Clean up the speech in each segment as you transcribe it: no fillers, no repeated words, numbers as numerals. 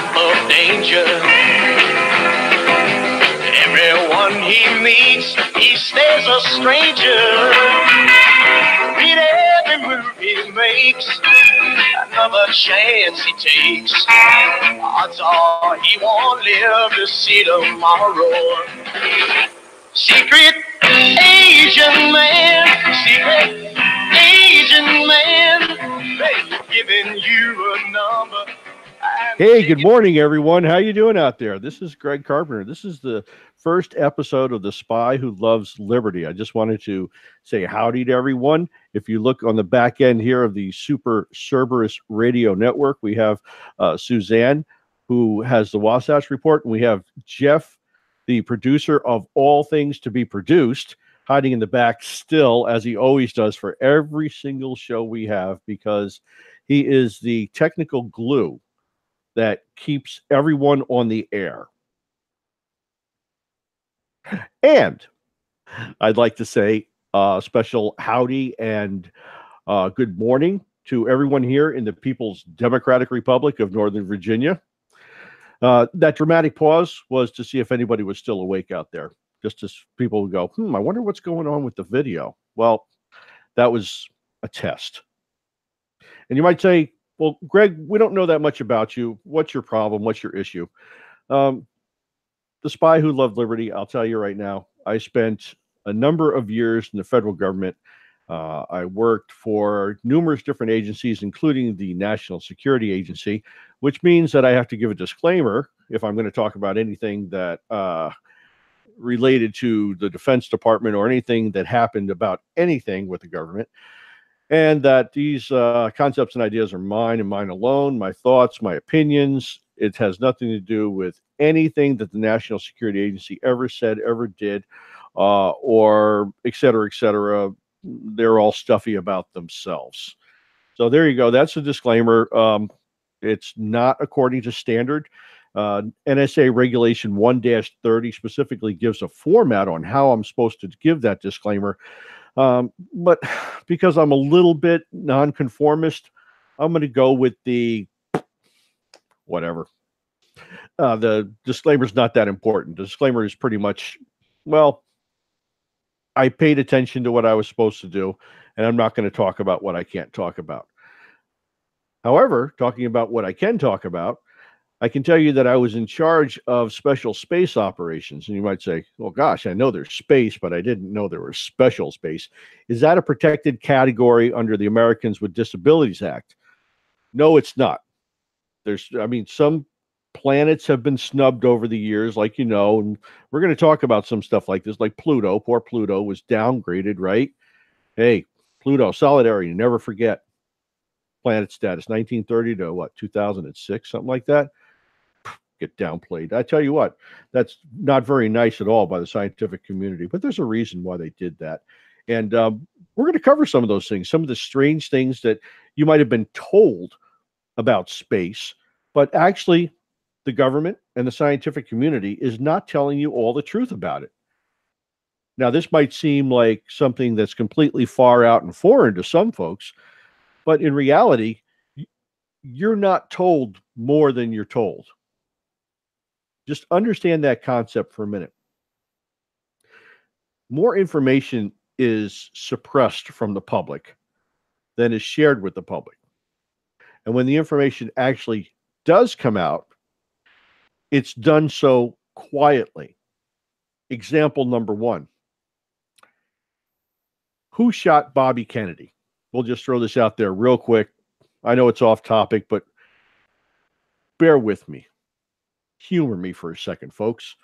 life of danger. Everyone he meets, he stays a stranger. Read every move he makes, another chance he takes. Odds are he won't live to see tomorrow. Secret Asian man, secret Asian man, they're giving you a number. Hey, good morning, everyone. How you doing out there? This is Greg Carpenter. This is the first episode of The Spy Who Loves Liberty. I just wanted to say howdy to everyone. If you look on the back end here of the Super Cerberus Radio Network, we have Suzanne, who has the Wasatch Report, and we have Jeff, the producer of All Things to Be Produced, hiding in the back still, as he always does for every single show we have, because he is the technical glue that keeps everyone on the air. And I'd like to say a special howdy and good morning to everyone here in the People's Democratic Republic of Northern Virginia. That dramatic pause was to see if anybody was still awake out there, just as people would go, I wonder what's going on with the video. Well, that was a test. And you might say, well, Greg, we don't know that much about you. What's your problem? What's your issue? The Spy Who Loved Liberty, I'll tell you right now, I spent a number of years in the federal government. I worked for numerous different agencies, including the National Security Agency, which means that I have to give a disclaimer if I'm going to talk about anything that related to the Defense Department or anything that happened about anything with the government. And that these concepts and ideas are mine and mine alone, my thoughts, my opinions. It has nothing to do with anything that the National Security Agency ever said, ever did, or et cetera, et cetera. They're all stuffy about themselves. So there you go. That's a disclaimer. It's not according to standard. NSA Regulation 1-30 specifically gives a format on how I'm supposed to give that disclaimer. But because I'm a little bit nonconformist, I'm going to go with the whatever. The disclaimer is not that important. The disclaimer is pretty much, well, I paid attention to what I was supposed to do, and I'm not going to talk about what I can't talk about. However, talking about what I can talk about, I can tell you that I was in charge of special space operations. And you might say, well, gosh, I know there's space, but I didn't know there was special space. Is that a protected category under the Americans with Disabilities Act? No, it's not. Some planets have been snubbed over the years, like you know, and we're going to talk about some stuff like this, like Pluto. Poor Pluto was downgraded, right? Hey, Pluto, solidarity, never forget. Planet status, 1930 to 2006, something like that. Get downplayed. I tell you what, that's not very nice at all by the scientific community, but there's a reason why they did that. And we're going to cover some of those things, some of the strange things that you might have been told about space, but actually the government and the scientific community is not telling you all the truth about it. Now, this might seem like something that's completely far out and foreign to some folks, but in reality, you're not told more than you're told. Just understand that concept for a minute. More information is suppressed from the public than is shared with the public. And when the information actually does come out, it's done so quietly. Example number one. Who shot Bobby Kennedy? We'll just throw this out there real quick. I know it's off topic, but bear with me. Humor me for a second, folks.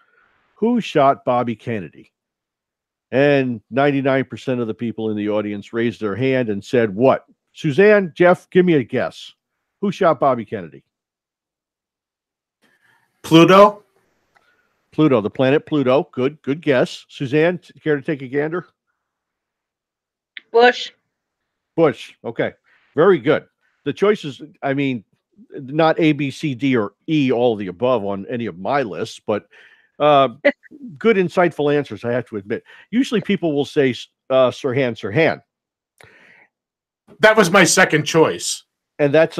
Who shot Bobby Kennedy? And 99% of the people in the audience raised their hand and said, what? Suzanne, Jeff, give me a guess. Who shot Bobby Kennedy? Pluto? Pluto, the planet Pluto. Good guess. Suzanne, care to take a gander? Bush. Okay. Very good. The choices, not A, B, C, D, or E, all of the above on any of my lists, but good, insightful answers, I have to admit. Usually people will say Sirhan. That was my second choice. And that's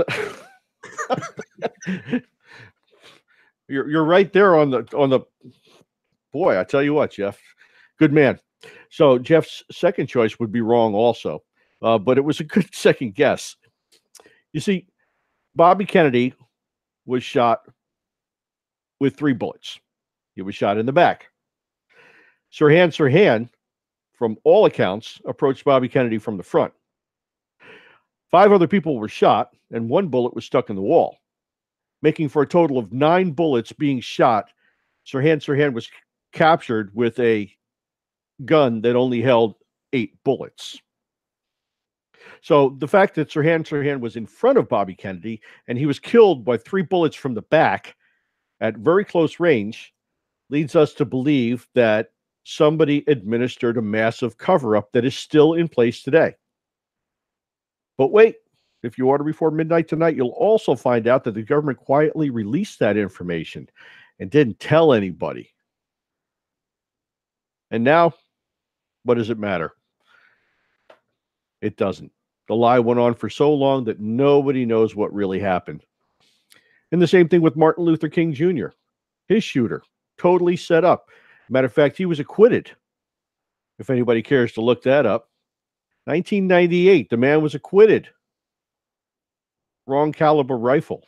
You're right there on the. Boy, I tell you what, Jeff, good man. So Jeff's second choice would be wrong also, but it was a good second guess. You see, Bobby Kennedy was shot with 3 bullets. He was shot in the back. Sirhan, from all accounts, approached Bobby Kennedy from the front. 5 other people were shot, and 1 bullet was stuck in the wall, making for a total of 9 bullets being shot. Sirhan was captured with a gun that only held 8 bullets. So the fact that Sirhan was in front of Bobby Kennedy and he was killed by 3 bullets from the back at very close range leads us to believe that somebody administered a massive cover-up that is still in place today. But wait, if you order before midnight tonight, you'll also find out that the government quietly released that information and didn't tell anybody. And now, what does it matter? It doesn't. The lie went on for so long that nobody knows what really happened. And the same thing with Martin Luther King Jr., his shooter, totally set up. Matter of fact, he was acquitted. If anybody cares to look that up. 1998, the man was acquitted. Wrong caliber rifle.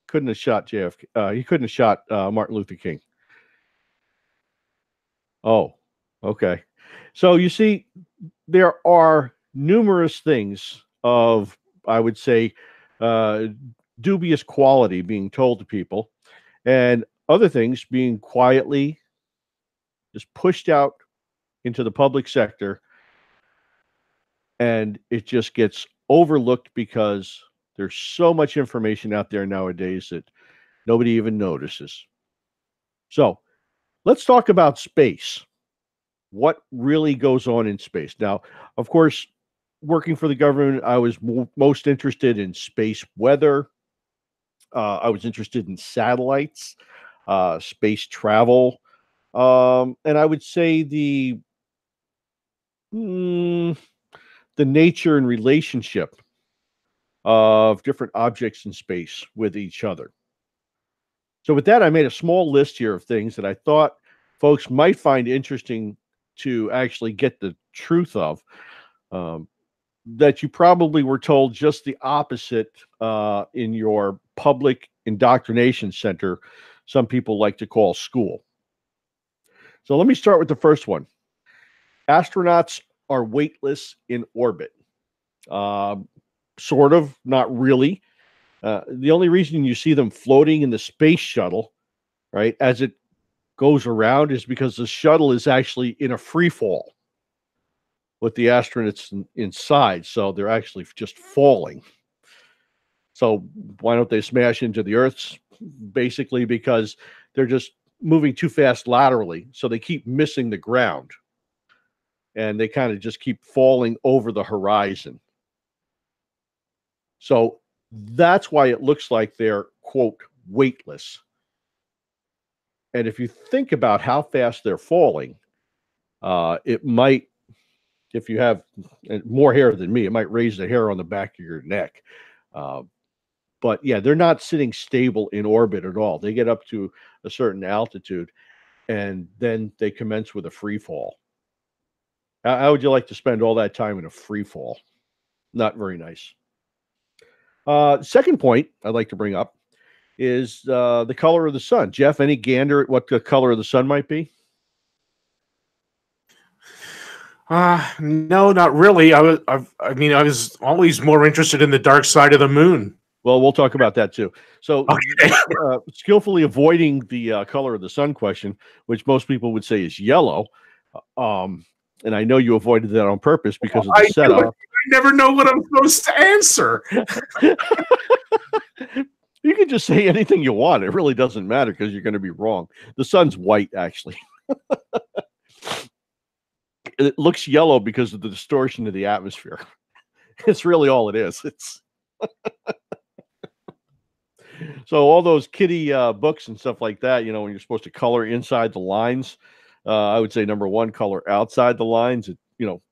Couldn't have shot JFK. He couldn't have shot Martin Luther King. Oh, okay. So you see, there are numerous things of, I would say, dubious quality being told to people, and other things being quietly just pushed out into the public sector, and it just gets overlooked because there's so much information out there nowadays that nobody even notices. So let's talk about space. What really goes on in space? Now, of course, working for the government, I was most interested in space weather. I was interested in satellites, space travel, and I would say the nature and relationship of different objects in space with each other. So with that, I made a small list here of things that I thought folks might find interesting to actually get the truth of, that you probably were told just the opposite in your public indoctrination center, some people like to call school. So let me start with the first one. Astronauts are weightless in orbit. Sort of, not really. The only reason you see them floating in the space shuttle, right, as it goes around is because the shuttle is actually in a free fall with the astronauts inside. So they're actually just falling. So why don't they smash into the Earth? Basically because they're just moving too fast laterally. So they keep missing the ground. And they kind of just keep falling over the horizon. So that's why it looks like they're, quote, weightless. And if you think about how fast they're falling, it might, if you have more hair than me, it might raise the hair on the back of your neck. But yeah, they're not sitting stable in orbit at all. They get up to a certain altitude, and then they commence with a free fall. How would you like to spend all that time in a free fall? Not very nice. Second point I'd like to bring up is the color of the sun. Jeff, any gander at what the color of the sun might be? No, not really. I was always more interested in the dark side of the moon. Well, we'll talk about that too. So, okay. Skillfully avoiding the color of the sun question, which most people would say is yellow. And I know you avoided that on purpose because of the setup. I never know what I'm supposed to answer. You can just say anything you want. It really doesn't matter because you're going to be wrong. The sun's white, actually. It looks yellow because of the distortion of the atmosphere. It's really all it is. It's so all those kiddie books and stuff like that, you know, when you're supposed to color inside the lines, I would say number one, color outside the lines. It, you know,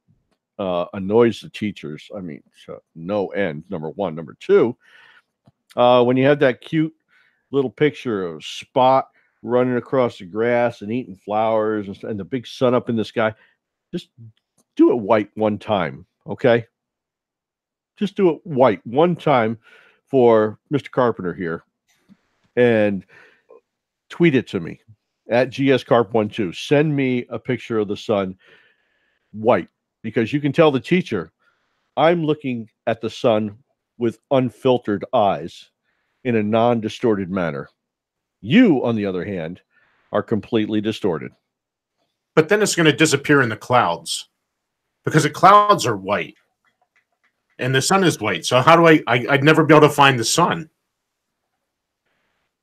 annoys the teachers. I mean, no end. Number one. Number two, when you have that cute little picture of Spot running across the grass and eating flowers and the big sun up in the sky. Just do it white one time, okay? Just do it white one time for Mr. Carpenter here, and tweet it to me at gscarp12. Send me a picture of the sun white, because you can tell the teacher I'm looking at the sun with unfiltered eyes in a non-distorted manner. You, on the other hand, are completely distorted. But then it's going to disappear in the clouds, because the clouds are white and the sun is white. So how do I'd never be able to find the sun.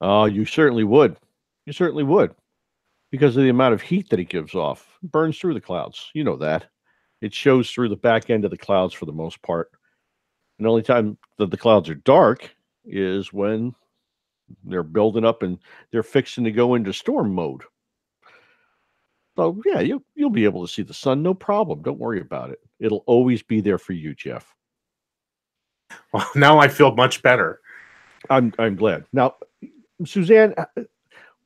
Oh, you certainly would. You certainly would. Because of the amount of heat that it gives off. It burns through the clouds. You know that. It shows through the back end of the clouds for the most part. And the only time that the clouds are dark is when they're building up and they're fixing to go into storm mode. So yeah, you'll be able to see the sun, no problem. Don't worry about it. It'll always be there for you, Jeff. Well, now I feel much better. I'm glad. Now, Suzanne,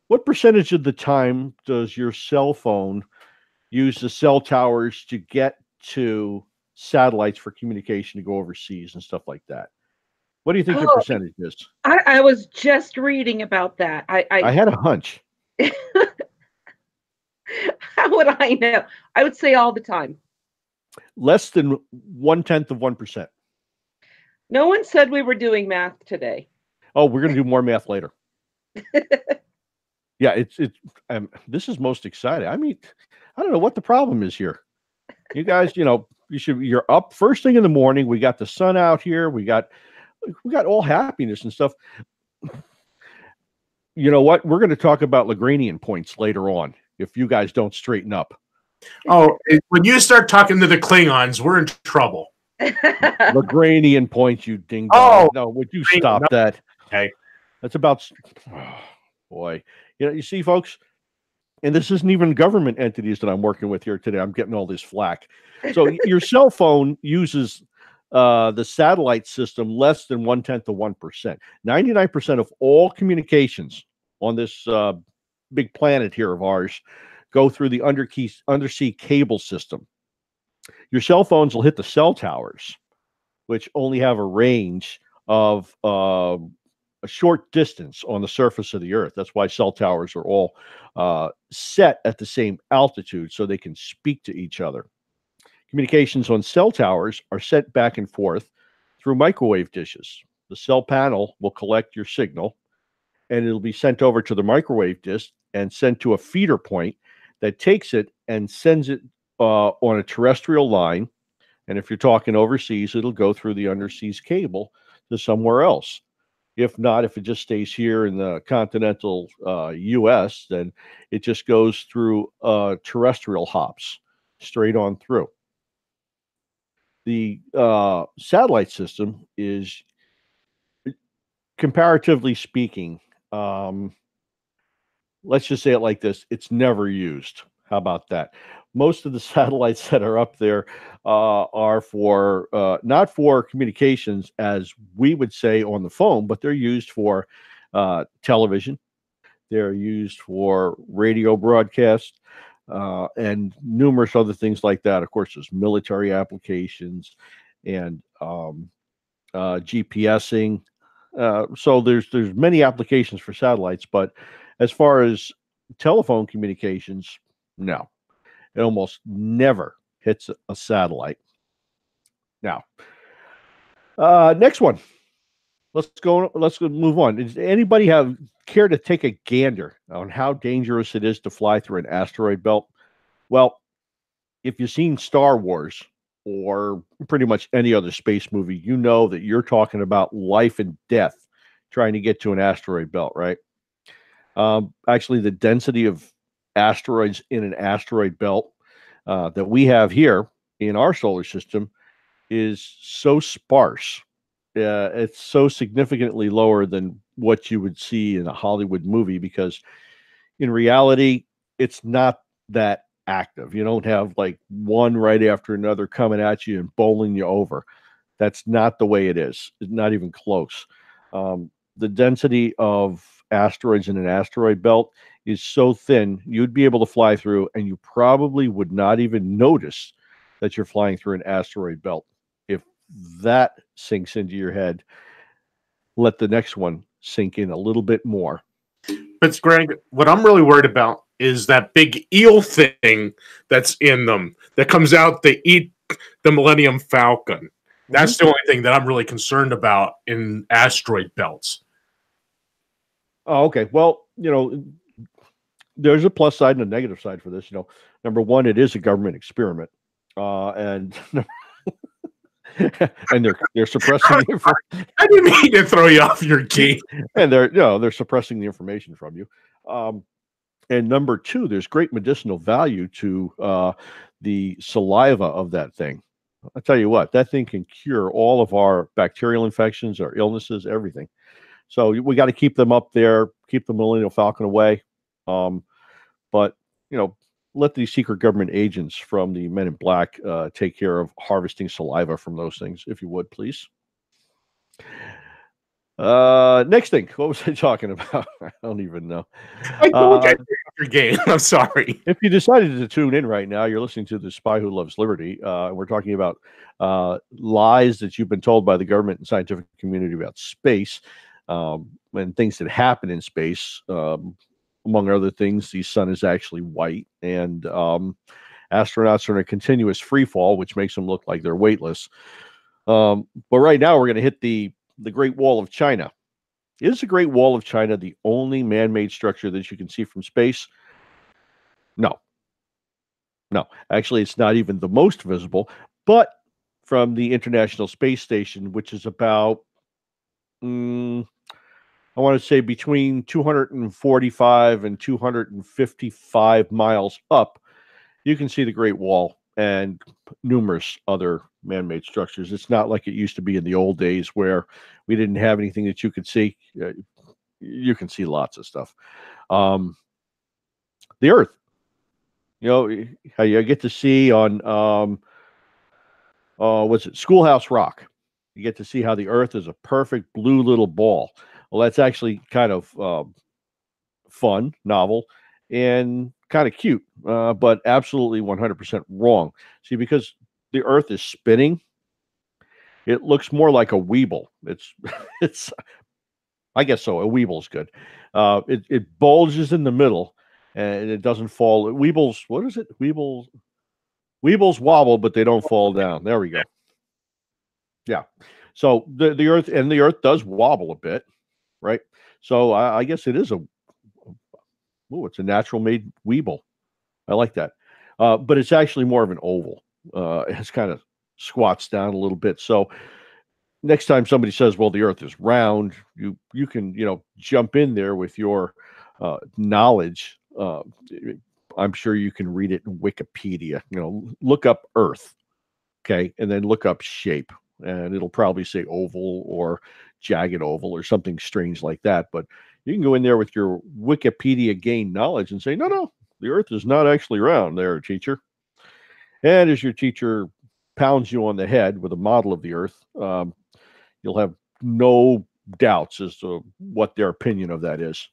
what percentage of the time does your cell phone use the cell towers to get to satellites for communication to go overseas and stuff like that? What do you think the percentage is? I was just reading about that. I had a hunch. How would I know? I would say all the time. Less than 0.1%. No one said we were doing math today. Oh, we're going to do more math later. Yeah, it's this is most exciting. I mean, I don't know what the problem is here. You guys, you're up first thing in the morning. We got the sun out here. We got all happiness and stuff. You know what? We're going to talk about Lagrangian points later on if you guys don't straighten up. Oh, when you start talking to the Klingons, we're in trouble. Lagrangian points, you ding dong. Oh, no, would you stop that? Okay. That's about, boy. You see, folks, and this isn't even government entities that I'm working with here today. I'm getting all this flack. So your cell phone uses the satellite system less than 0.1%. 99% of all communications on this big planet here of ours go through the undersea cable system. Your cell phones will hit the cell towers, which only have a range of a short distance on the surface of the earth. That's why cell towers are all set at the same altitude so they can speak to each other. Communications on cell towers are sent back and forth through microwave dishes. The cell panel will collect your signal, and it'll be sent over to the microwave dish and sent to a feeder point that takes it and sends it on a terrestrial line. And if you're talking overseas, it'll go through the underseas cable to somewhere else. If not, if it just stays here in the continental U.S., then it just goes through terrestrial hops straight on through. The satellite system is, comparatively speaking, let's just say it like this, it's never used. How about that? Most of the satellites that are up there are for not for communications as we would say on the phone, but they're used for television. They're used for radio broadcast and numerous other things like that. Of course, there's military applications and GPSing. So there's many applications for satellites, but as far as telephone communications, no. It almost never hits a satellite. Now, next one. Let's go move on. Does anybody care to take a gander on how dangerous it is to fly through an asteroid belt? Well, if you've seen Star Wars or pretty much any other space movie, you know that you're talking about life and death trying to get to an asteroid belt, right? Actually, the density of asteroids in an asteroid belt that we have here in our solar system is so sparse. It's so significantly lower than what you would see in a Hollywood movie, because in reality, it's not that active. You don't have like one right after another coming at you and bowling you over. That's not the way it is. It's not even close. The density of asteroids in an asteroid belt is so thin, you'd be able to fly through, and you probably would not even notice that you're flying through an asteroid belt. If that sinks into your head, let the next one sink in a little bit more. But Greg, what I'm really worried about is that big eel thing that's in them that comes out to eat the Millennium Falcon. That's the only thing that I'm really concerned about in asteroid belts. Oh, okay. Well, there's a plus side and a negative side for this. Number one, it is a government experiment, and and they're suppressing the information. I didn't mean to throw you off your game. And they're suppressing the information from you. And number two, there's great medicinal value to the saliva of that thing. I'll tell you what, that thing can cure all of our bacterial infections, our illnesses, everything. So we got to keep them up there, keep the Millennial Falcon away. But let these secret government agents from the Men in Black take care of harvesting saliva from those things, if you would, please. Next thing, what was I talking about? I don't even know. I told you your game. I'm sorry. If you decided to tune in right now, you're listening to The Spy Who Loves Liberty. We're talking about lies that you've been told by the government and scientific community about space, and things that happen in space. Among other things, the sun is actually white, and astronauts are in a continuous free fall, which makes them look like they're weightless. But right now, we're going to hit the Great Wall of China. Is the Great Wall of China the only man-made structure that you can see from space? No. Actually, it's not even the most visible, but from the International Space Station, which is about, I want to say between 245 and 255 miles up, you can see the Great Wall and numerous other man-made structures. It's not like it used to be in the old days where we didn't have anything that you could see. You can see lots of stuff. The Earth, how you get to see on, what's it, Schoolhouse Rock. You get to see how the Earth is a perfect blue little ball. Well, that's actually kind of fun, novel, and kind of cute, but absolutely 100% wrong. See, because the Earth is spinning, it looks more like a weeble. It's, I guess so. A weeble is good. It bulges in the middle, and it doesn't fall. Weebles, what is it? Weebles wobble, but they don't fall down. There we go. Yeah. So the Earth does wobble a bit, right? So I guess it is it's a natural made weeble. I like that. But it's actually more of an oval. It's kind of squats down a little bit. So next time somebody says, well, the Earth is round, you can, jump in there with your knowledge. I'm sure you can read it in Wikipedia. Look up Earth, okay, and then look up shape, and it'll probably say oval or jagged oval or something strange like that. But you can go in there with your Wikipedia gained knowledge and say, no, the Earth is not actually round there, teacher. And as your teacher pounds you on the head with a model of the Earth, you'll have no doubts as to what their opinion of that is.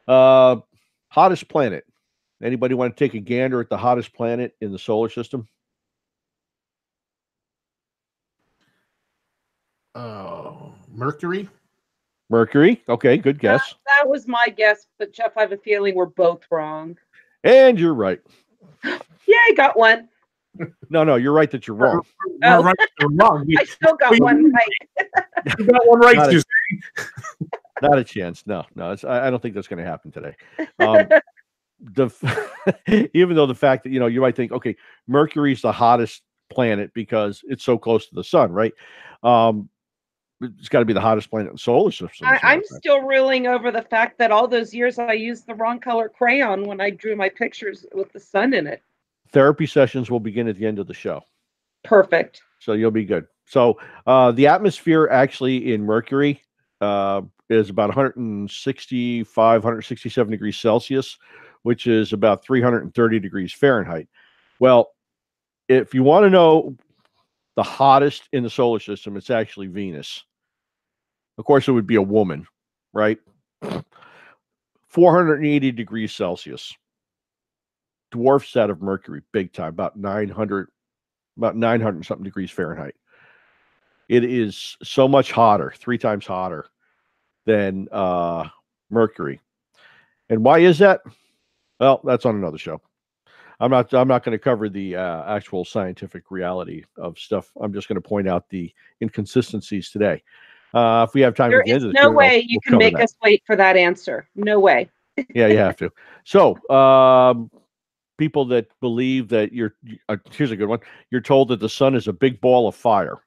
Hottest planet. Anybody want to take a gander at the hottest planet in the solar system? Mercury. Mercury. Okay, good guess. That was my guess, but Jeff, I have a feeling we're both wrong. And you're right. Yeah, I got one. No, you're right that you're wrong. We're right or wrong. I still got one right. You got one right, Suzanne. Not a chance. No. I don't think that's going to happen today. Even though the fact that you might think, okay, Mercury's the hottest planet because it's so close to the sun, right? It's got to be the hottest planet in the solar system. I'm still reeling over the fact that all those years I used the wrong color crayon when I drew my pictures with the sun in it. Therapy sessions will begin at the end of the show. Perfect. So you'll be good. So the atmosphere actually in Mercury is about 165, 167 degrees Celsius, which is about 330 degrees Fahrenheit. Well, if you want to know the hottest in the solar system, it's actually Venus. Of course, it would be a woman. right? 480 degrees Celsius. Dwarfs that of Mercury, big time, about 900 something degrees Fahrenheit. It is so much hotter, 3 times hotter than Mercury. And why is that? Well, that's on another show. I'm not going to cover the actual scientific reality of stuff. I'm just going to point out the inconsistencies today. If we have time There at the end is of the no show, way you we'll can cover make that. us wait for that answer. No way. Yeah, you have to. So, people that believe that here's a good one. You're told that the sun is a big ball of fire,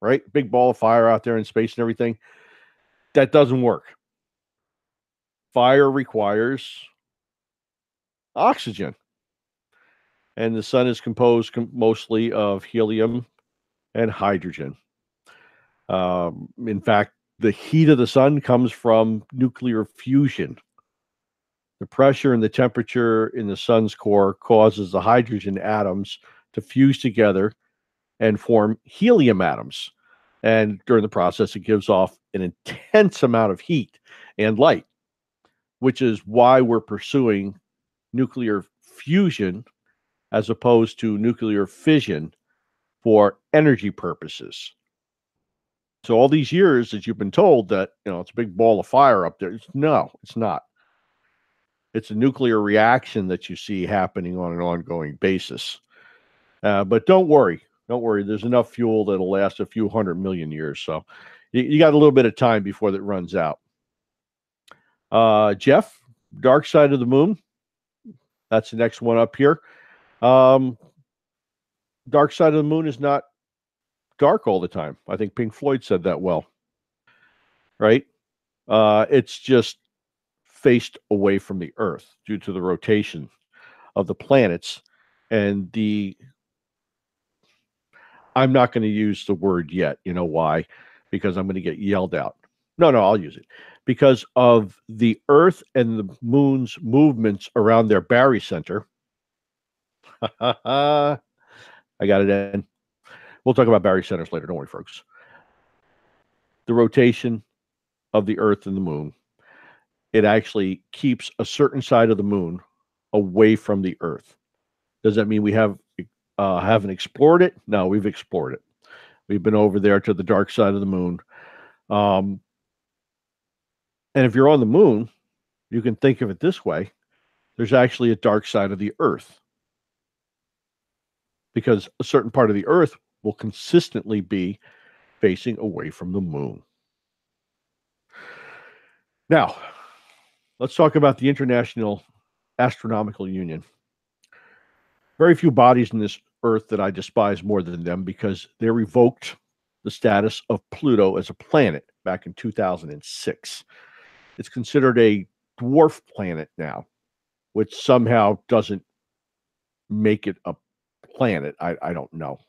right? Big ball of fire out there in space and everything. That doesn't work. Fire requires oxygen, and the sun is composed mostly of helium and hydrogen. In fact, the heat of the sun comes from nuclear fusion. The pressure and the temperature in the sun's core causes the hydrogen atoms to fuse together and form helium atoms. And during the process, it gives off an intense amount of heat and light, which is why we're pursuing nuclear fusion as opposed to nuclear fission for energy purposes. So all these years that you've been told that, it's a big ball of fire up there. No, it's not. It's a nuclear reaction that you see happening on an ongoing basis. But don't worry. Don't worry. There's enough fuel that'll last a few 100 million years. So you got a little bit of time before that runs out. Jeff, Dark Side of the Moon. That's the next one up here. Dark Side of the Moon is not dark all the time. I think Pink Floyd said that well. Right? It's just faced away from the Earth due to the rotation of the planets. And I'm not going to use the word yet. You know why? Because I'm going to get yelled out. No, I'll use it. Because of the Earth and the Moon's movements around their barycenter. I got it in. We'll talk about barycenters later. Don't worry, folks. The rotation of the Earth and the Moon, it actually keeps a certain side of the Moon away from the Earth. Does that mean we haven't explored it? No, we've explored it. We've been over there to the dark side of the Moon. And if you're on the Moon, you can think of it this way. There's actually a dark side of the Earth. Because a certain part of the Earth will consistently be facing away from the Moon. Now, let's talk about the International Astronomical Union. Very few bodies in this Earth that I despise more than them because they revoked the status of Pluto as a planet back in 2006. It's considered a dwarf planet now, which somehow doesn't make it a planet. I don't know.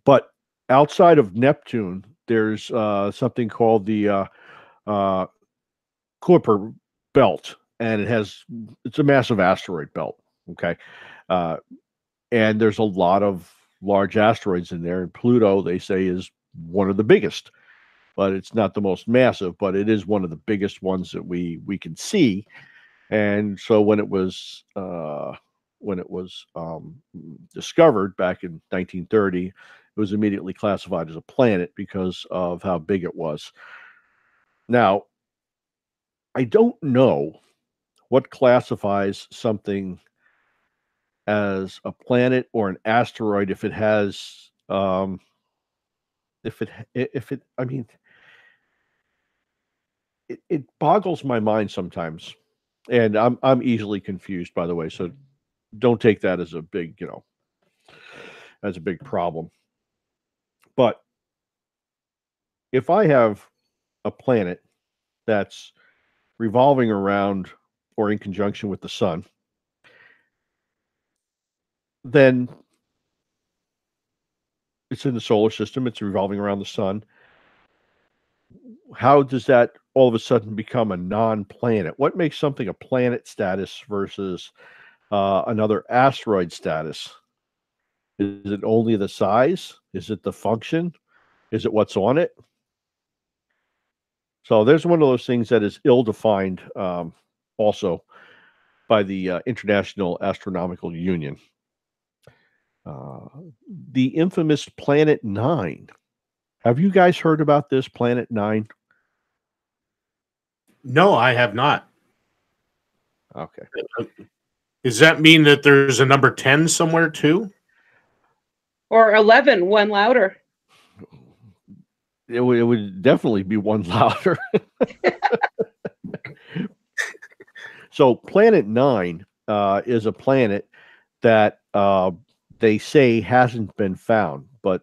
But outside of Neptune, there's something called the Kuiper belt, and it's a massive asteroid belt. Okay. And there's a lot of large asteroids in there, and Pluto, they say, is one of the biggest, but it's not the most massive, but it is one of the biggest ones that we can see. And so when it was discovered back in 1930, it was immediately classified as a planet because of how big it was. Now, I don't know what classifies something as a planet or an asteroid if it has I mean, it boggles my mind sometimes, and I'm easily confused, by the way, so don't take that as a big problem. But if I have a planet that's revolving around or in conjunction with the sun, then it's in the solar system, it's revolving around the sun. How does that all of a sudden become a non-planet? What makes something a planet status versus another asteroid status? Is it only the size? Is it the function? Is it what's on it? So there's one of those things that is ill-defined, also by the International Astronomical Union. The infamous Planet 9. Have you guys heard about this Planet 9? No, I have not. Okay. Does that mean that there's a number 10 somewhere too? Or 11, one louder. It would definitely be one louder. So Planet 9 is a planet that they say hasn't been found, but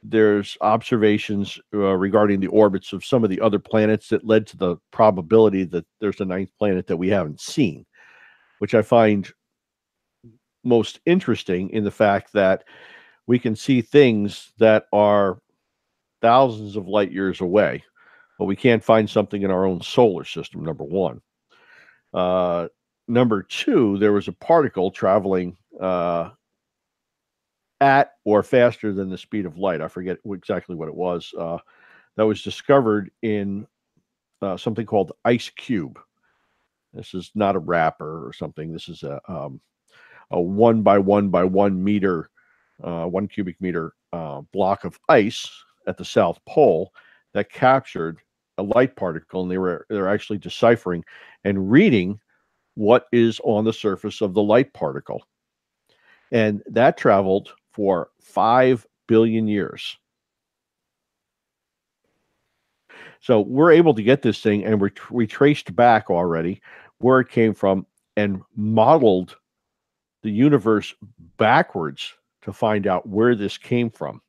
there's observations regarding the orbits of some of the other planets that led to the probability that there's a ninth planet that we haven't seen, which I find most interesting in the fact that we can see things that are thousands of light years away, but we can't find something in our own solar system, number one. Number two, there was a particle traveling at or faster than the speed of light. I forget exactly what it was. That was discovered in something called Ice Cube. This is not a wrapper or something. This is a 1 by 1 by 1 meter, 1 cubic meter block of ice at the South Pole that captured a light particle, and they're actually deciphering and reading what is on the surface of the light particle. And that traveled for 5 billion years. So we're able to get this thing, and we traced back already where it came from and modeled the universe backwards to find out where this came from.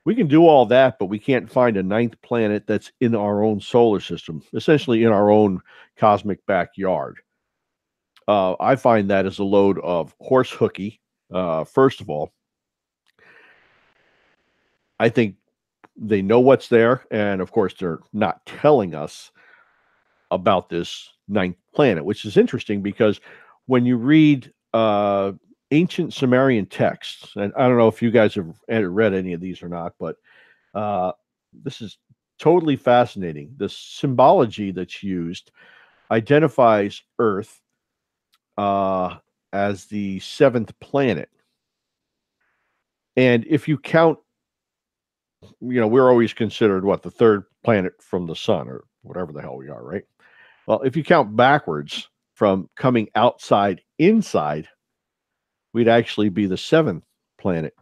We can do all that, but we can't find a ninth planet that's in our own solar system, essentially in our own cosmic backyard. I find that as a load of horse hooky. First of all, I think they know what's there, and of course, they're not telling us about this ninth planet, which is interesting because when you read ancient Sumerian texts, and I don't know if you guys have read any of these or not, but this is totally fascinating. The symbology that's used identifies Earth as the seventh planet. And if you count, we're always considered the third planet from the sun or whatever the hell we are, right? Well, if you count backwards from coming outside inside, we'd actually be the seventh planet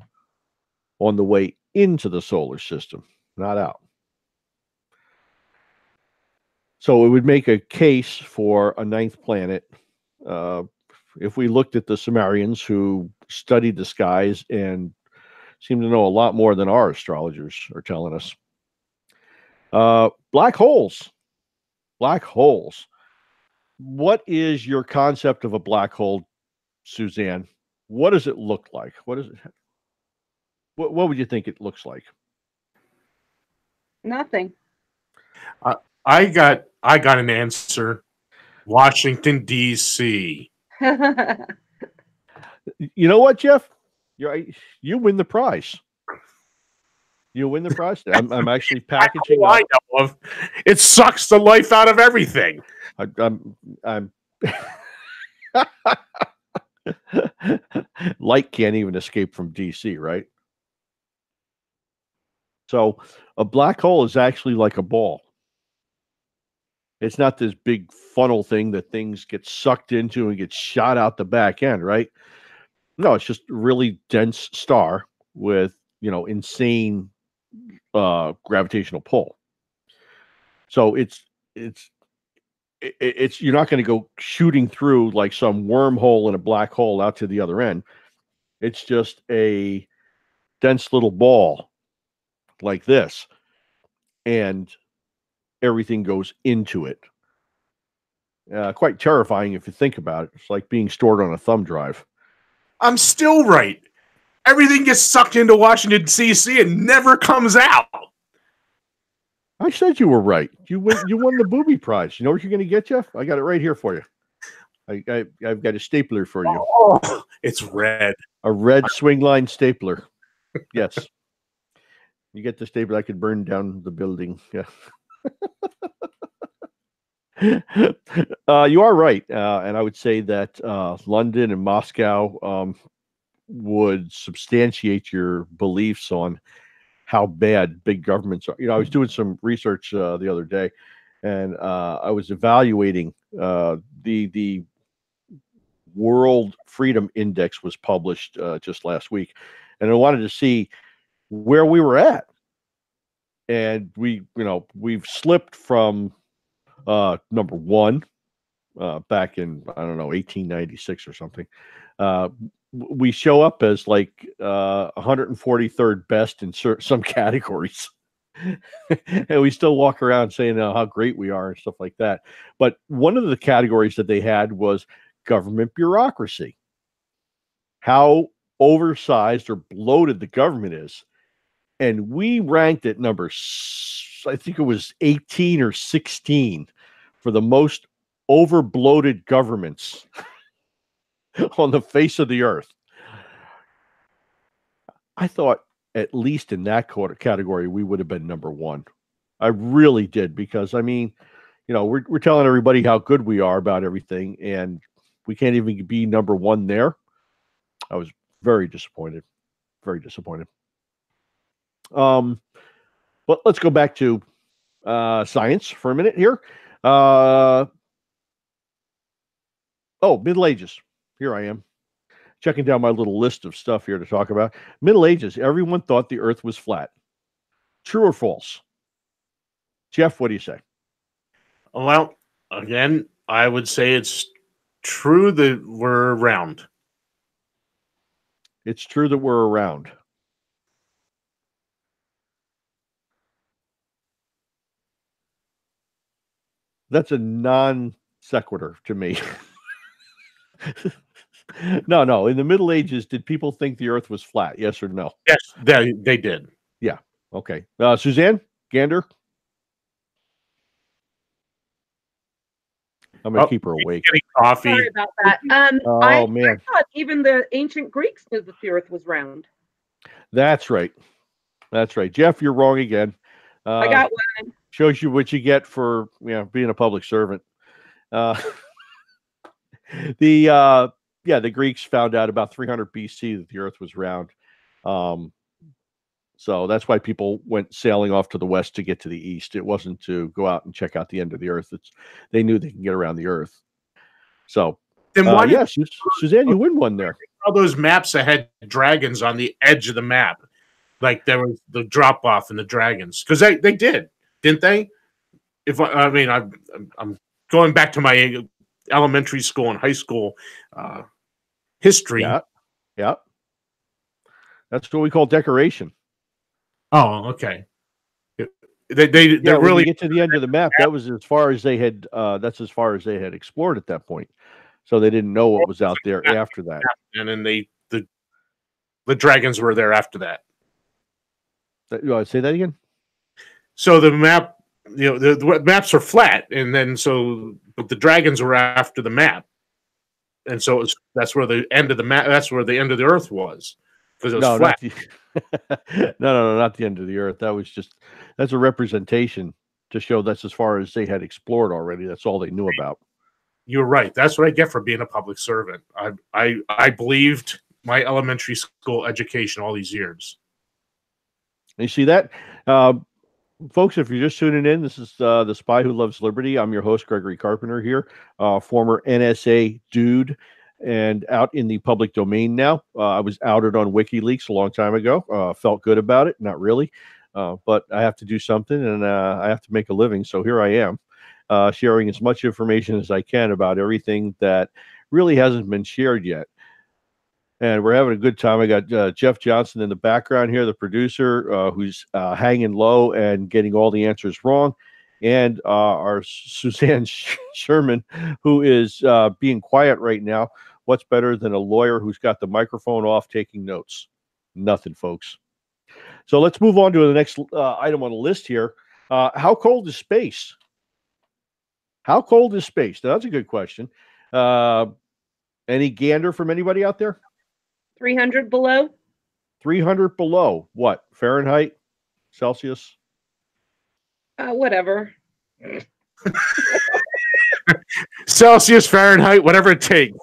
on the way into the solar system, not out. So it would make a case for a ninth planet. If we looked at the Sumerians who studied the skies and seem to know a lot more than our astrologers are telling us. Black holes. Black holes. What is your concept of a black hole, Suzanne? What does it look like? What would you think it looks like? Nothing. I got an answer. Washington, D.C. You know what, Jeff? You win the prize. You win the prize. I'm actually packaging. I know of. It sucks the life out of everything. I'm light can't even escape from DC, right? So a black hole is actually like a ball. It's not this big funnel thing that things get sucked into and get shot out the back end, right? No, it's just a really dense star with, insane gravitational pull. So it's you're not going to go shooting through like some wormhole in a black hole out to the other end. It's just a dense little ball like this, and everything goes into it. Quite terrifying if you think about it. It's like being stored on a thumb drive. I'm still right. Everything gets sucked into Washington, D.C. and never comes out. I said you were right. You won the booby prize. You know what you're going to get, Jeff? I got it right here for you. I've got a stapler for you. Oh, it's red. A red swing line stapler. Yes. You get the stapler, I could burn down the building. Yeah. You are right, and I would say that London and Moscow would substantiate your beliefs on how bad big governments are. I was doing some research the other day, and I was evaluating the World Freedom Index was published just last week, and I wanted to see where we were at. And we've slipped from number one back in, I don't know, 1896 or something. We show up as like 143rd best in some categories. And we still walk around saying how great we are and stuff like that. But one of the categories that they had was government bureaucracy. How oversized or bloated the government is. And we ranked at number, I think it was 18 or 16 for the most over bloated governments on the face of the earth. I thought at least in that category, we would have been number one. I really did, because I mean, we're telling everybody how good we are about everything, and we can't even be number one there. I was very disappointed. Very disappointed. But let's go back to science for a minute here. Middle Ages. Here I am, checking down my little list of stuff here to talk about. Middle Ages. Everyone thought the Earth was flat. True or false? Jeff, what do you say? Well, again, I would say it's true that we're round. It's true that we're around. That's a non sequitur to me. No. In the Middle Ages, did people think the Earth was flat? Yes or no? Yes, they did. Yeah. Okay. Suzanne Gander? I'm going to keep her awake. Getting coffee. Sorry about that. Oh, man. I thought even the ancient Greeks knew that the Earth was round. That's right. Jeff, you're wrong again. I got one. Shows you what you get for being a public servant. The Greeks found out about 300 BC that the Earth was round. So that's why people went sailing off to the west to get to the east. It wasn't to go out and check out the end of the Earth. They knew they can get around the Earth. So then why yes, Suzanne, you win one there. All those maps that had dragons on the edge of the map, like there was the drop off and the dragons, because they did, didn't they? I'm going back to my elementary school and high school history. Yeah. That's what we call decoration. Oh, okay. They really when you get to the end of the map. That was as far as they had. That's as far as they had explored at that point. So they didn't know what was out there after that. And then the dragons were there after that. You want to say that again? So the map, the maps are flat, and then but the dragons were after the map, and so that's where the end of the map. That's where the end of the Earth was, because it was flat. No, not the end of the Earth. That's a representation to show that's as far as they had explored already. That's all they knew about. You're right. That's what I get for being a public servant. I believed my elementary school education all these years. You see that? Folks, if you're just tuning in, this is The Spy Who Loves Liberty. I'm your host, Gregory Carpenter here, former NSA dude, and out in the public domain now. I was outed on WikiLeaks a long time ago. Felt good about it. Not really. But I have to do something, and I have to make a living. So here I am, sharing as much information as I can about everything that really hasn't been shared yet. And we're having a good time. I got Jeff Johnson in the background here, the producer, who's hanging low and getting all the answers wrong. And our Suzanne Sherman, who is being quiet right now. What's better than a lawyer who's got the microphone off taking notes? Nothing, folks. So let's move on to the next item on the list here. How cold is space? How cold is space? Now, that's a good question. Any gander from anybody out there? 300 below. 300 below. What? Fahrenheit? Celsius? Whatever. Celsius, Fahrenheit, whatever it takes.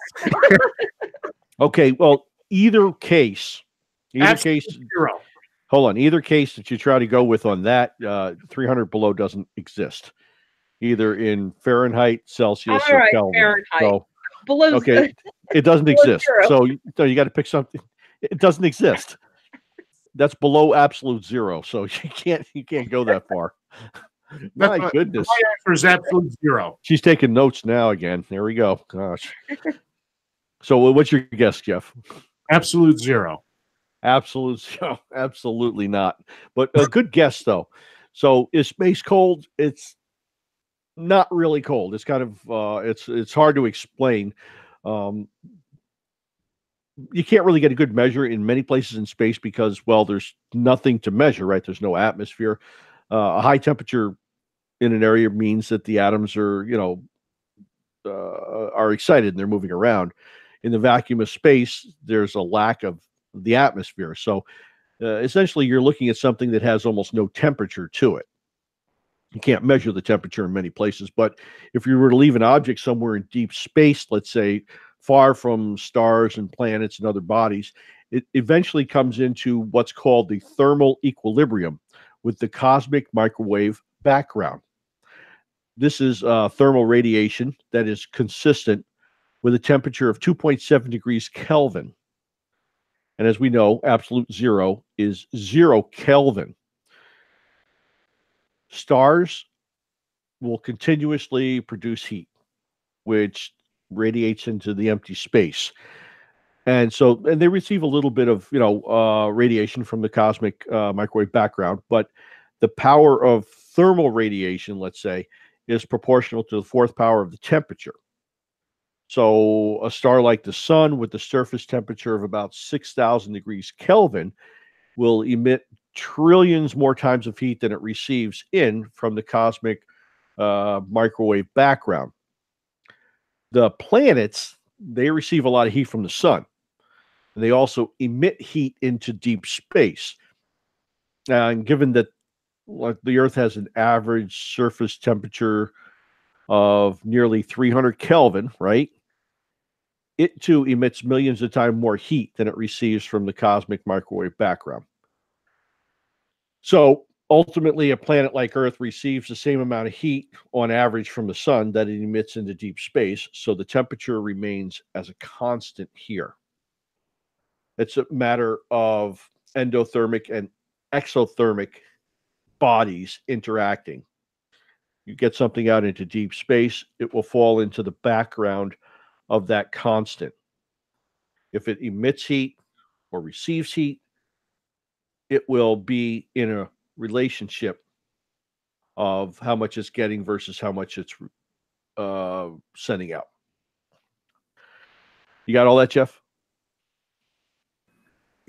Okay, well, either case, Absolute zero. hold on, either case that you try to go with on that, 300 below doesn't exist, either in Fahrenheit, Celsius, All or right, Kelvin. Fahrenheit. So, Below okay, it doesn't below exist. zero. So you got to pick something. It doesn't exist. That's below absolute zero. So you can't go that far. My goodness. My answer is absolute zero. She's taking notes now again. There we go. Gosh. So what's your guess, Jeff? Absolute zero. Absolute zero. Absolutely not. But a good guess though. So is space cold? It's not really cold. It's kind of it's hard to explain. You can't really get a good measure in many places in space because, well, there's nothing to measure, right? There's no atmosphere. A high temperature in an area means that the atoms are, are excited and they're moving around. In the vacuum of space, there's a lack of the atmosphere. So essentially, you're looking at something that has almost no temperature to it. You can't measure the temperature in many places, but if you were to leave an object somewhere in deep space, let's say far from stars and planets and other bodies, it eventually comes into what's called the thermal equilibrium with the cosmic microwave background. This is thermal radiation that is consistent with a temperature of 2.7 degrees Kelvin. And as we know, absolute zero is 0 Kelvin. Stars will continuously produce heat, which radiates into the empty space. And they receive a little bit of, radiation from the cosmic microwave background, but the power of thermal radiation, let's say, is proportional to the fourth power of the temperature. So a star like the sun with the surface temperature of about 6,000 degrees Kelvin will emit trillions more times of heat than it receives in from the cosmic microwave background. The planets, they receive a lot of heat from the sun. And they also emit heat into deep space. And given that the Earth has an average surface temperature of nearly 300 Kelvin, right? It too emits millions of times more heat than it receives from the cosmic microwave background. So ultimately, a planet like Earth receives the same amount of heat on average from the sun that it emits into deep space. So the temperature remains as a constant here. It's a matter of endothermic and exothermic bodies interacting. You get something out into deep space, it will fall into the background of that constant. If it emits heat or receives heat, it will be in a relationship of how much it's getting versus how much it's sending out. You got all that, Jeff?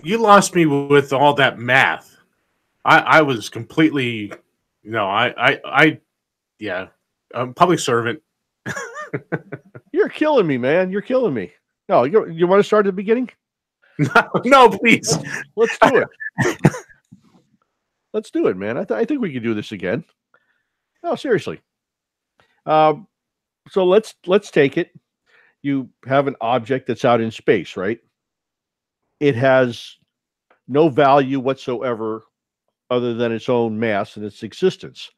You lost me with all that math. I was completely, yeah, public servant. You're killing me, man. You're killing me. No, you want to start at the beginning? No, please. Let's do it. Let's do it, man. I think we can do this again. No, seriously. So let's take it. You have an object that's out in space, right? It has no value whatsoever other than its own mass and its existence.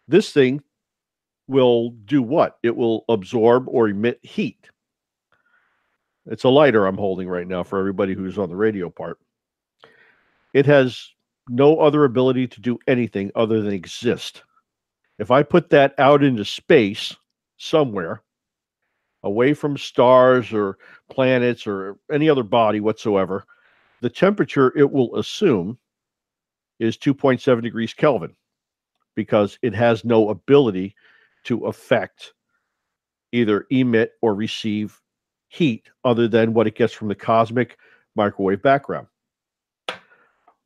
This thing will do what? It will absorb or emit heat. It's a lighter I'm holding right now for everybody who's on the radio part. It has no other ability to do anything other than exist. If I put that out into space somewhere, away from stars or planets or any other body whatsoever, the temperature it will assume is 2.7 degrees Kelvin because it has no ability to affect, either emit or receive heat other than what it gets from the cosmic microwave background.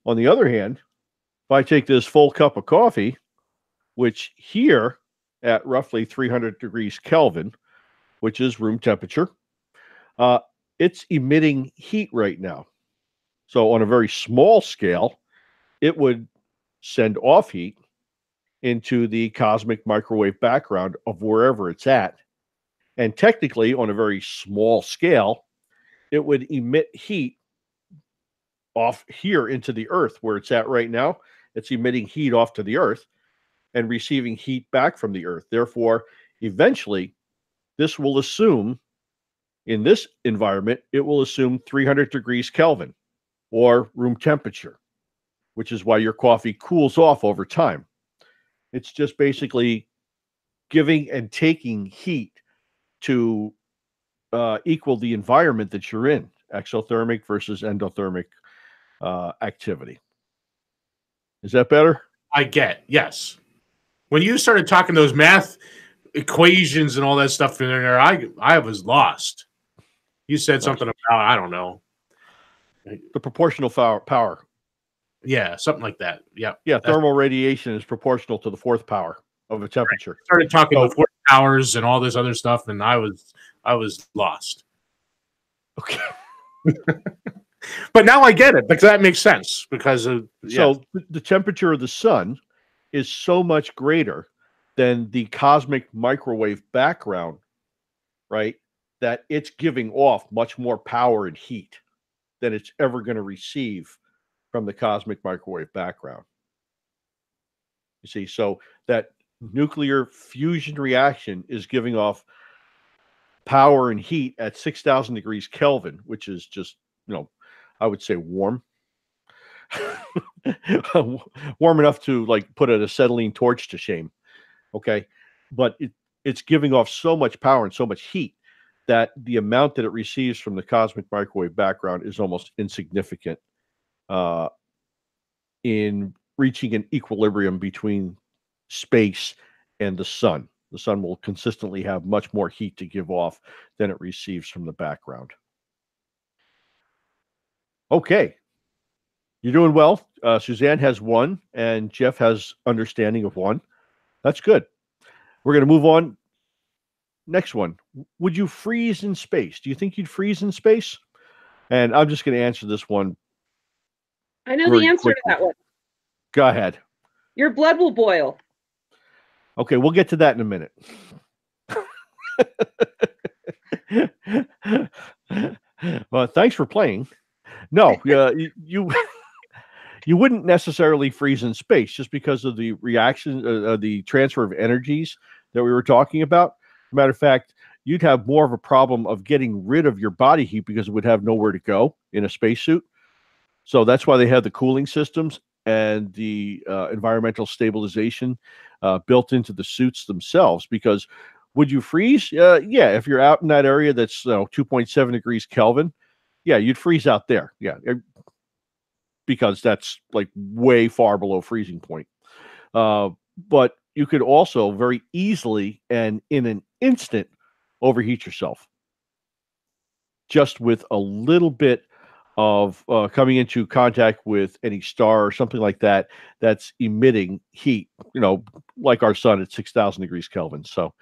On the other hand, if I take this full cup of coffee, which here at roughly 300 degrees Kelvin, which is room temperature, it's emitting heat right now. So on a very small scale, it would send off heat. into the cosmic microwave background of wherever it's at. And technically, on a very small scale, it would emit heat off here into the Earth where it's at right now. It's emitting heat off to the Earth and receiving heat back from the Earth. Therefore, eventually, this will assume, in this environment, it will assume 300 degrees Kelvin or room temperature, which is why your coffee cools off over time. It's just basically giving and taking heat to equal the environment that you're in, exothermic versus endothermic activity. Is that better? I get, yes. When you started talking those math equations and all that stuff in there, I was lost. You said something about, I don't know. The proportional power. Yeah, something like that. Yeah. Yeah, thermal radiation is proportional to the fourth power of a temperature. Right. Started talking the fourth powers and all this other stuff, and I was lost. Okay. But now I get it, because that makes sense. Because of, so the temperature of the sun is so much greater than the cosmic microwave background, right? That it's giving off much more power and heat than it's ever going to receive from the cosmic microwave background. You see, so that nuclear fusion reaction is giving off power and heat at 6,000 degrees Kelvin, which is just, I would say warm. Warm enough to like put an acetylene torch to shame. Okay. But it's giving off so much power and so much heat that the amount that it receives from the cosmic microwave background is almost insignificant in reaching an equilibrium between space and the sun. The sun will consistently have much more heat to give off than it receives from the background. Okay. You're doing well. Suzanne has 1, and Jeff has understanding of 1. That's good. We're going to move on. Next one. Would you freeze in space? Do you think you'd freeze in space? And I'm just going to answer this one. I know the answer to that one. Go ahead. Your blood will boil. Okay, we'll get to that in a minute. Well, thanks for playing. No, you wouldn't necessarily freeze in space just because of the reaction, the transfer of energies that we were talking about. As a matter of fact, you'd have more of a problem of getting rid of your body heat because it would have nowhere to go in a spacesuit. So that's why they have the cooling systems and the environmental stabilization built into the suits themselves. Because would you freeze? Yeah, if you're out in that area that's 2.7 degrees Kelvin, yeah, you'd freeze out there. Yeah, because that's like way far below freezing point. But you could also very easily and in an instant overheat yourself just with a little bit of coming into contact with any star or something like that that's emitting heat, like our sun at 6,000 degrees Kelvin. So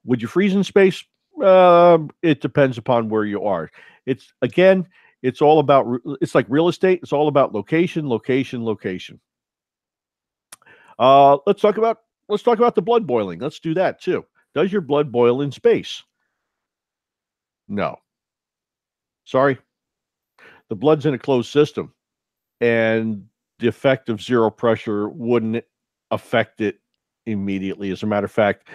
would you freeze in space? It depends upon where you are. It's all about, it's like real estate. It's all about location, location, location. Let's talk about the blood boiling. Let's do that too. Does your blood boil in space? No. Sorry. The blood's in a closed system, and the effect of zero pressure wouldn't affect it immediately. As a matter of fact,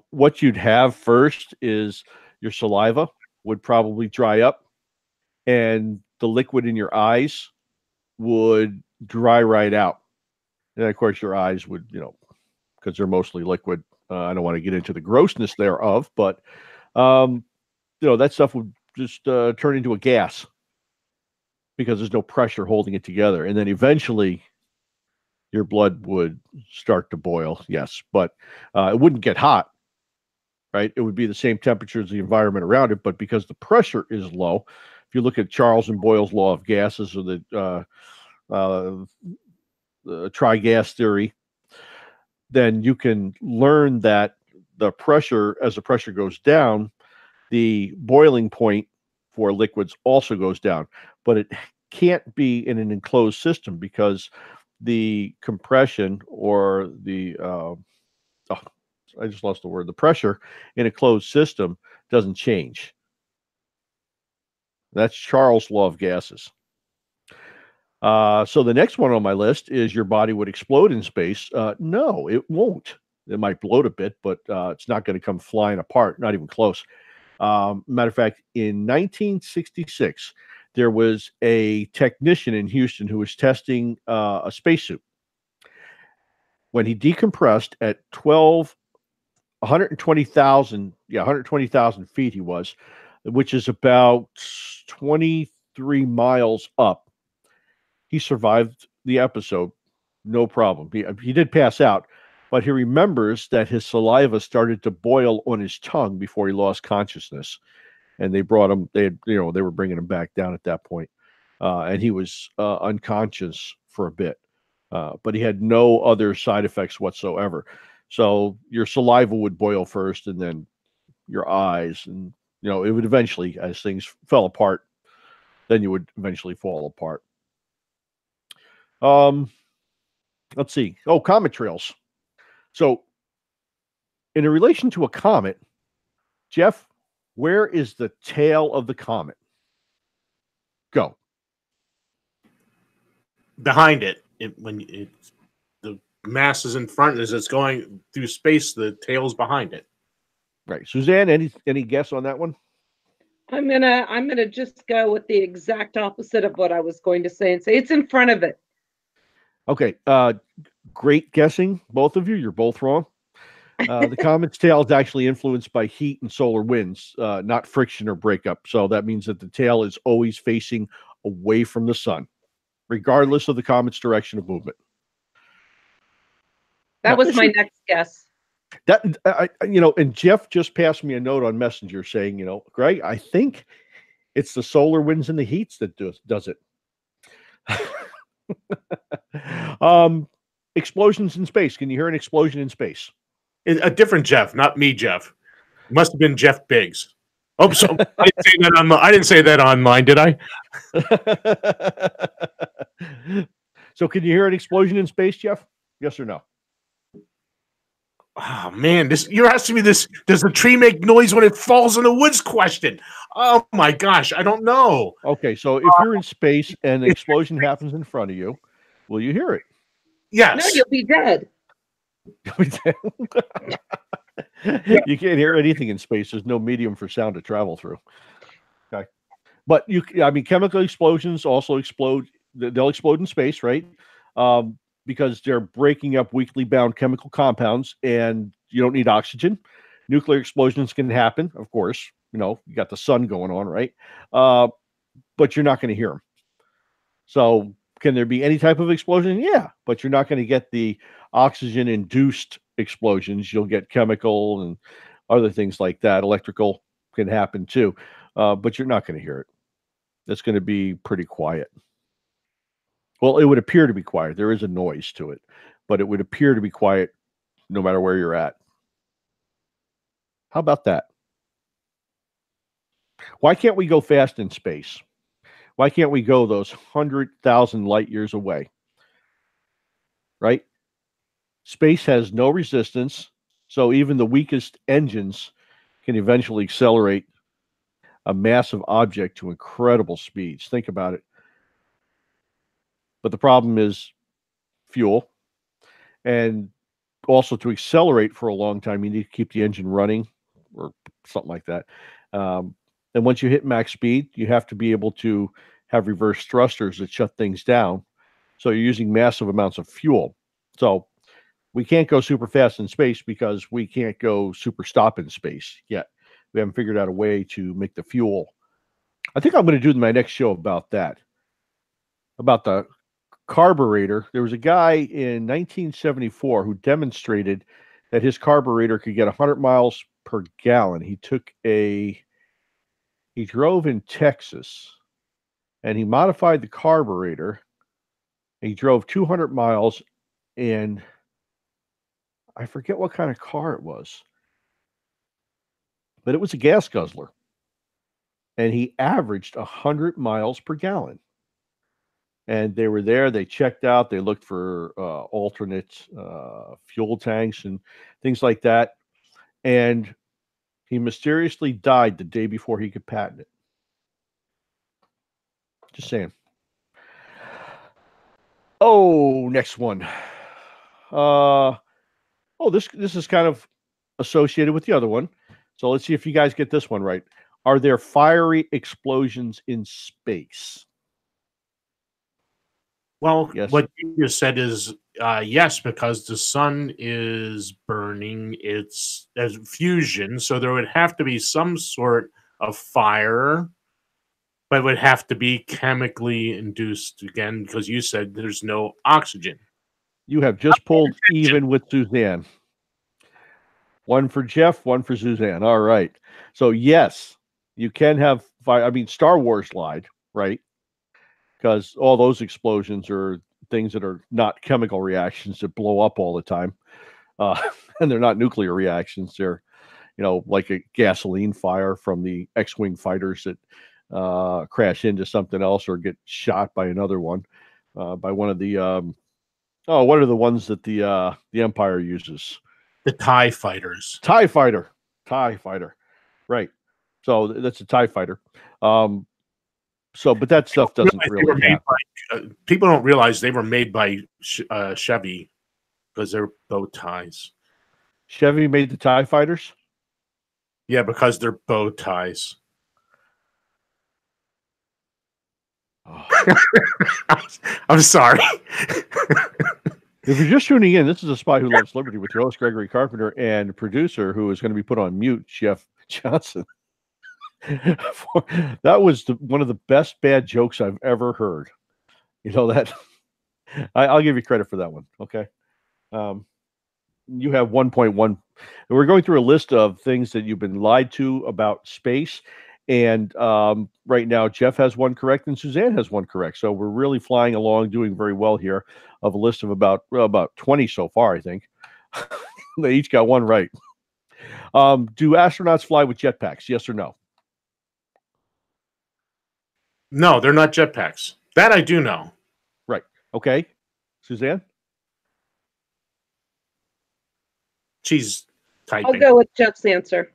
what you'd have first is your saliva would probably dry up, and the liquid in your eyes would dry right out. And of course, your eyes would, because they're mostly liquid. I don't want to get into the grossness thereof, but that stuff would just turn into a gas because there's no pressure holding it together. And then eventually your blood would start to boil, yes, but it wouldn't get hot, right? It would be the same temperature as the environment around it, but because the pressure is low, if you look at Charles and Boyle's law of gases or the tri-gas theory, then you can learn that as the pressure goes down, the boiling point for liquids also goes down. But it can't be in an enclosed system because the compression or the I just lost the word. The pressure in a closed system doesn't change. That's Charles' law of gases. So the next one on my list is your body would explode in space. No, it won't. It might bloat a bit, but it's not going to come flying apart, not even close. Matter of fact, in 1966, there was a technician in Houston who was testing a spacesuit. When he decompressed at 120,000 feet he was, which is about 23 miles up. He survived the episode, no problem. He did pass out, but he remembers that his saliva started to boil on his tongue before he lost consciousness. And they brought him, they were bringing him back down at that point. And he was unconscious for a bit, but he had no other side effects whatsoever. So your saliva would boil first and then your eyes, and it would eventually, as things fell apart, then you would eventually fall apart. Let's see. Oh, comet trails. So in relation to a comet, Jeff, where is the tail of the comet? Go. Behind it. The mass is in front as it's going through space, the tail's behind it. Right. Suzanne, any guess on that one? I'm gonna just go with the exact opposite of what I was going to say and say it's in front of it. Okay. Great guessing, both of you. You're both wrong. The comet's tail is actually influenced by heat and solar winds, not friction or breakup. So that means that the tail is always facing away from the sun, regardless of the comet's direction of movement. That was my next guess. That and Jeff just passed me a note on Messenger saying, Greg, I think it's the solar winds and the heats that does it. Explosions in space. Can you hear an explosion in space? A different Jeff, not me, Jeff. Must have been Jeff Biggs. Oh, so I didn't say that online, did I? So can you hear an explosion in space, Jeff? Yes or no? Oh man, you're asking me this. Does the tree make noise when it falls in the woods? Question. Oh my gosh, I don't know. Okay, so if you're in space and an explosion happens in front of you, will you hear it? Yes. No, you'll be dead. You can't hear anything in space. There's no medium for sound to travel through. Okay, but chemical explosions also explode. They'll explode in space, right? Because they're breaking up weakly bound chemical compounds, and you don't need oxygen. Nuclear explosions can happen, of course. You got the sun going on, right? But you're not going to hear them. So can there be any type of explosion? Yeah, but you're not going to get the oxygen-induced explosions. You'll get chemical and other things like that. Electrical can happen too, but you're not going to hear it. It's going to be pretty quiet. Well, it would appear to be quiet. There is a noise to it, but it would appear to be quiet no matter where you're at. How about that? Why can't we go fast in space? Why can't we go those 100,000 light years away? Right? Space has no resistance, so even the weakest engines can eventually accelerate a massive object to incredible speeds. Think about it. But the problem is fuel. And also to accelerate for a long time, you need to keep the engine running or something like that. And once you hit max speed, you have to be able to have reverse thrusters that shut things down. So you're using massive amounts of fuel. So we can't go super fast in space because we can't go super stop in space yet. We haven't figured out a way to make the fuel. I think I'm going to do my next show about that, about the carburetor. There was a guy in 1974 who demonstrated that his carburetor could get 100 miles per gallon. He drove in Texas and he modified the carburetor. He drove 200 miles, and I forget what kind of car it was, but it was a gas guzzler, and he averaged 100 miles per gallon. And they were there. They checked out. They looked for alternate fuel tanks and things like that. And he mysteriously died the day before he could patent it. Just saying. Oh, next one. This is kind of associated with the other one. So let's see if you guys get this one right. Are there fiery explosions in space? Well, Yes. what you just said is yes, because the sun is burning its as fusion, so there would have to be some sort of fire, but it would have to be chemically induced again, because you said there's no oxygen. You have just pulled even with Suzanne. One for Jeff, one for Suzanne. All right. So yes, you can have fire. I mean, Star Wars lied, right? Because all those explosions are things that are not chemical reactions that blow up all the time, and they're not nuclear reactions. They're, like a gasoline fire from the X-wing fighters that crash into something else or get shot by another one, by one of the what are the ones that the Empire uses? The TIE fighters. TIE fighter, right? So that's a TIE fighter. But that stuff doesn't really happen. People don't realize they were made by Chevy because they're bow ties. Chevy made the TIE fighters? Yeah, because they're bow ties. Oh. I'm sorry. If you're just tuning in, this is A Spy Who Loves Liberty with your host, Gregory Carpenter, and producer who is going to be put on mute, Jeff Johnson. That was one of the best bad jokes I've ever heard. That I'll give you credit for that one. Okay. You have 1.1. We're going through a list of things that you've been lied to about space. And right now, Jeff has one correct and Suzanne has one correct. So we're really flying along, doing very well here, of a list of about 20 so far, I think. They each got one right. Do astronauts fly with jetpacks? Yes or no? No, they're not jetpacks. That I do know. Right. Okay. Suzanne? She's typing. I'll go with Jeff's answer.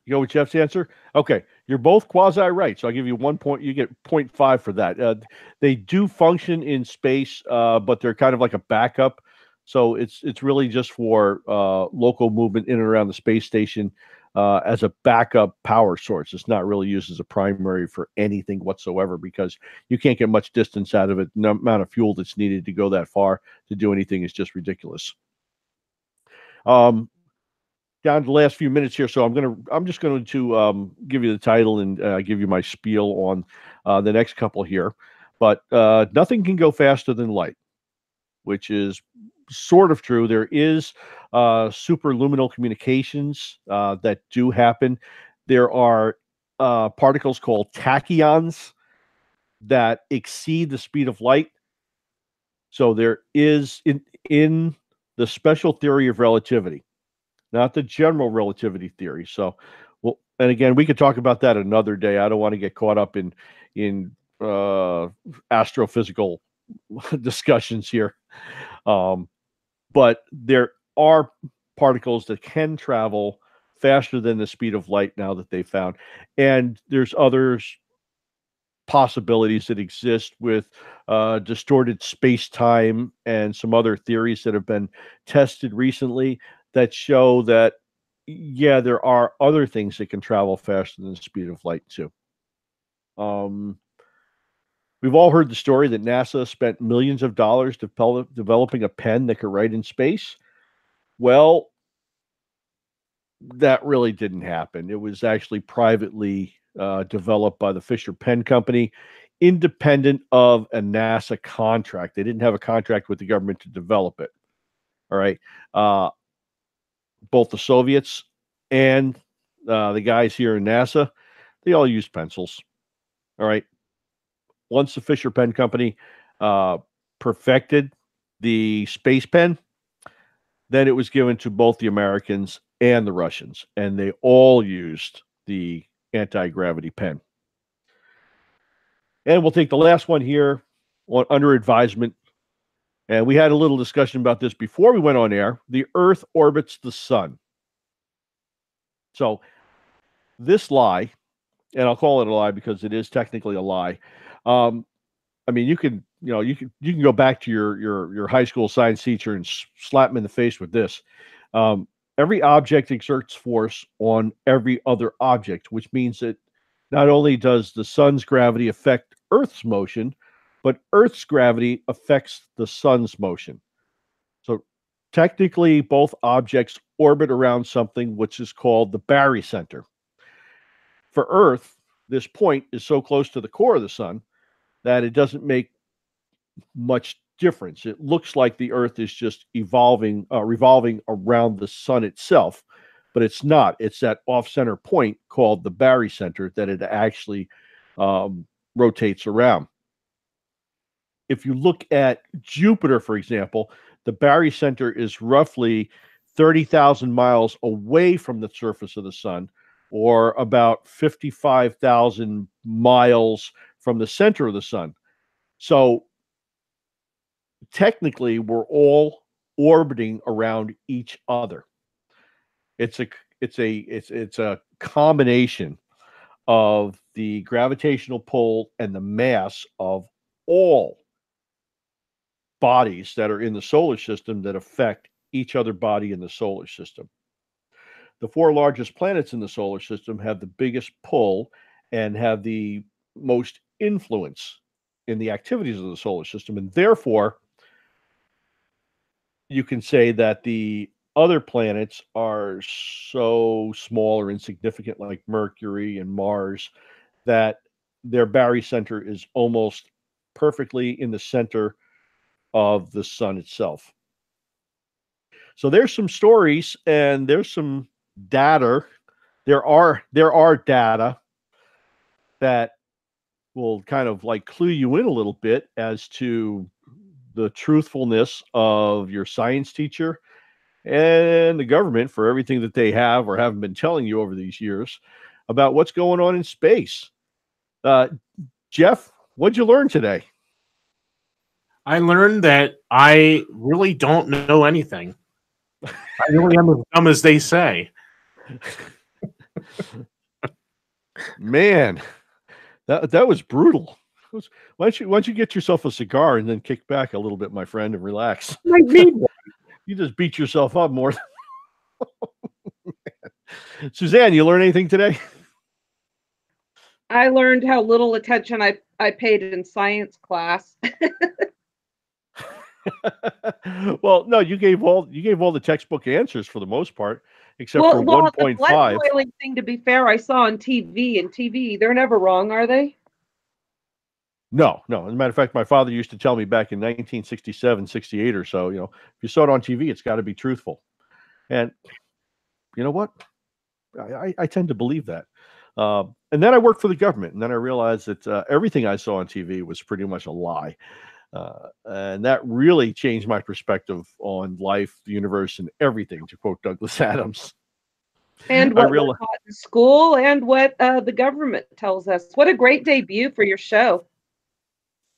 You go with Jeff's answer? Okay. You're both quasi right. So I'll give you 1 point. You get 0.5 for that. They do function in space, but they're kind of like a backup. So it's really just for local movement in and around the space station as a backup power source. It's not really used as a primary for anything whatsoever because you can't get much distance out of it. The amount of fuel that's needed to go that far to do anything is just ridiculous. Down to the last few minutes here, so I'm just going to give you the title and give you my spiel on the next couple here. But nothing can go faster than light, which is sort of true. There is superluminal communications that do happen. There are particles called tachyons that exceed the speed of light. So there is in the special theory of relativity, not the general relativity theory. So, well, and again, we could talk about that another day. I don't want to get caught up in astrophysical discussions here. But there are particles that can travel faster than the speed of light now that they found. And there's others possibilities that exist with distorted space-time and some other theories that have been tested recently that show that, yeah, there are other things that can travel faster than the speed of light too. We've all heard the story that NASA spent millions of dollars developing a pen that could write in space. Well, that really didn't happen. It was actually privately developed by the Fisher Pen Company, independent of a NASA contract. They didn't have a contract with the government to develop it. All right. Both the Soviets and the guys here in NASA, they all used pencils. All right. Once the Fisher Pen Company perfected the space pen, then it was given to both the Americans and the Russians, and they all used the anti-gravity pen. And we'll take the last one here. under advisement. And we had a little discussion about this before we went on air. The Earth orbits the sun. So this lie, and I'll call it a lie because it is technically a lie. I mean, you can go back to your high school science teacher and slap him in the face with this. Every object exerts force on every other object, which means that not only does the sun's gravity affect Earth's motion, but Earth's gravity affects the sun's motion. So technically, both objects orbit around something which is called the barycenter. For Earth, this point is so close to the core of the sun that it doesn't make much difference. It looks like the Earth is just revolving around the sun itself, but it's not. It's that off-center point called the barycenter that it actually rotates around. If you look at Jupiter, for example, the barycenter is roughly 30,000 miles away from the surface of the sun, or about 55,000 miles from the center of the sun. So technically, we're all orbiting around each other. It's a combination of the gravitational pull and the mass of all bodies that are in the solar system that affect each other body in the solar system. The four largest planets in the solar system have the biggest pull and have the most influence in the activities of the solar system, and therefore you can say that the other planets are so small or insignificant, like Mercury and Mars, that their barycenter is almost perfectly in the center of the sun itself. So there's some stories and there's some data. There are data that will kind of like clue you in a little bit as to the truthfulness of your science teacher and the government for everything that they have or haven't been telling you over these years about what's going on in space. Jeff, what'd you learn today? I learned that I really don't know anything. I really am as dumb as they say. Man, that was brutal. Why don't you get yourself a cigar and then kick back a little bit, my friend, and relax? You just beat yourself up more. Suzanne, you learn anything today? I learned how little attention I paid in science class. Well, no, you gave all the textbook answers for the most part, except for 1.5. The blood boiling thing, to be fair, I saw on TV, and TV, they're never wrong, are they? No. As a matter of fact, my father used to tell me back in 1967, 68 or so, if you saw it on TV, it's got to be truthful. And you know what? I tend to believe that. And then I worked for the government, and then I realized that everything I saw on TV was pretty much a lie. And that really changed my perspective on life, the universe, and everything, to quote Douglas Adams. And what we're taught in school and what the government tells us. What a great debut for your show.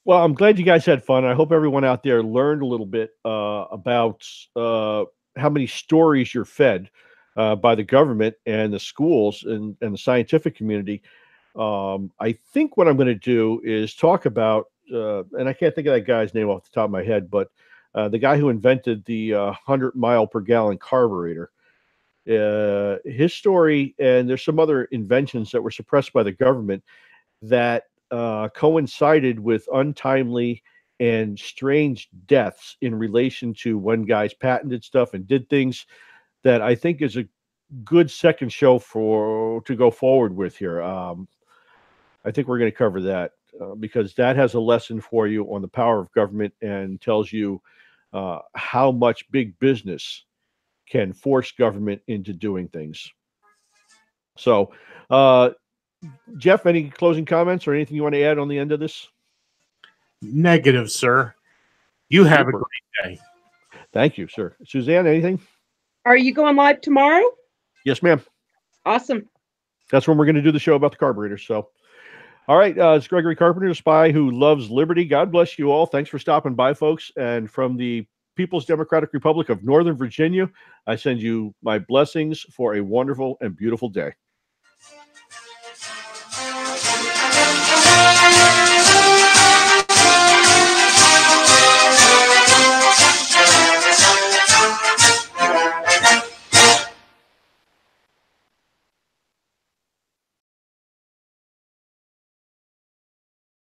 Well, I'm glad you guys had fun. I hope everyone out there learned a little bit about how many stories you're fed by the government and the schools and the scientific community. I think what I'm going to do is talk about, and I can't think of that guy's name off the top of my head, but the guy who invented the 100 mile per gallon carburetor. His story, and there's some other inventions that were suppressed by the government that coincided with untimely and strange deaths in relation to when guys patented stuff and did things that I think is a good second show to go forward with here. I think we're going to cover that because that has a lesson for you on the power of government and tells you how much big business can force government into doing things. So, Jeff, any closing comments or anything you want to add on the end of this? Negative, sir. You have a great day. Thank you, sir. Suzanne, anything? Are you going live tomorrow? Yes, ma'am. Awesome. That's when we're going to do the show about the carburetors. So, All right. It's Gregory Carpenter, the spy who loves liberty. God bless you all. Thanks for stopping by, folks. And from the People's Democratic Republic of Northern Virginia, I send you my blessings for a wonderful and beautiful day.